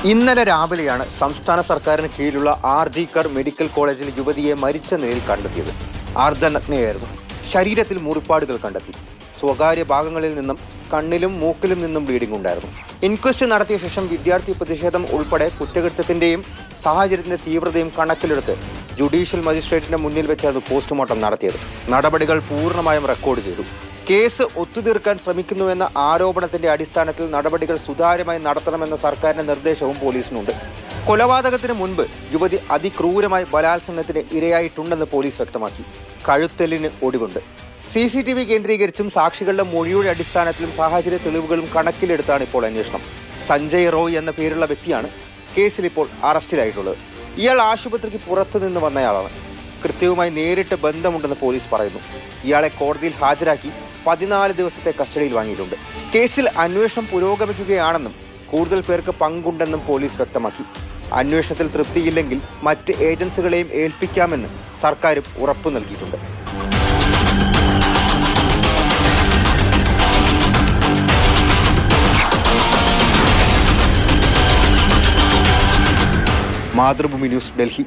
ഇന്നലെ രാവിലെയാണ് സംസ്ഥാന സർക്കാരിന് കീഴിലുള്ള ആർ.ജി.കർ മെഡിക്കൽ കോളേജിൽ യുവതിയെ മരിച്ച നിലയിൽ കണ്ടെത്തിയത്. അർദ്ധനഗ്നയായിരുന്നു. ശരീരത്തിൽ മുറിപ്പാടുകൾ കണ്ടെത്തി. സ്വകാര്യ ഭാഗങ്ങളിൽ നിന്നും കണ്ണിലും മൂക്കിലും നിന്നും ബ്ലീഡിംഗ് ഉണ്ടായിരുന്നു. ഇൻക്വസ്റ്റ് നടത്തിയ ശേഷം വിദ്യാർത്ഥി പ്രതിഷേധം ഉൾപ്പെടെ കുറ്റകൃത്യത്തിന്റെയും സാഹചര്യത്തിന്റെ തീവ്രതയും കണക്കിലെടുത്ത് ജുഡീഷ്യൽ മജിസ്ട്രേറ്റിന്റെ മുന്നിൽ വെച്ചായിരുന്നു പോസ്റ്റ്മോർട്ടം നടത്തിയത്. നടപടികൾ പൂർണ്ണമായും റെക്കോർഡ് ചെയ്തു. കേസ് ഒത്തുതീർക്കാൻ ശ്രമിക്കുന്നുവെന്ന ആരോപണത്തിന്റെ അടിസ്ഥാനത്തിൽ നടപടികൾ സുതാര്യമായി നടത്തണമെന്ന സർക്കാരിന്റെ നിർദ്ദേശവും പോലീസിനുണ്ട്. കൊലപാതകത്തിന് മുൻപ് യുവതി അതിക്രൂരമായി ബലാത്സംഗത്തിന് ഇരയായിട്ടുണ്ടെന്ന് പോലീസ് വ്യക്തമാക്കി. കഴുത്തെല്ലിന് ഒടിവുണ്ട്. CCTV കേന്ദ്രീകരിച്ചും സാക്ഷികളുടെ മൊഴിയുടെ അടിസ്ഥാനത്തിലും സാഹചര്യ തെളിവുകളും കണക്കിലെടുത്താണ് ഇപ്പോൾ അന്വേഷണം. സഞ്ജയ് റോയ് എന്ന പേരുള്ള വ്യക്തിയാണ് കേസിൽ ഇപ്പോൾ അറസ്റ്റിലായിട്ടുള്ളത്. ഇയാൾ ആശുപത്രിക്ക് പുറത്തുനിന്ന് വന്നയാളാണ്. കൃത്യവുമായി നേരിട്ട് ബന്ധമുണ്ടെന്ന് പോലീസ് പറയുന്നു. ഇയാളെ കോടതിയിൽ ഹാജരാക്കി 14 ദിവസത്തെ കസ്റ്റഡിയിൽ വാങ്ങിയിട്ടുണ്ട്. കേസിൽ അന്വേഷണം പുരോഗമിക്കുകയാണെന്നും കൂടുതൽ പേർക്ക് പങ്കുണ്ടെന്നും പോലീസ് വ്യക്തമാക്കി. അന്വേഷണത്തിൽ തൃപ്തിയില്ലെങ്കിൽ മറ്റ് ഏജൻസികളെയും ഏൽപ്പിക്കാമെന്ന് സർക്കാരും ഉറപ്പു നൽകിയിട്ടുണ്ട്. മാതൃഭൂമി ന്യൂസ്, ഡൽഹി.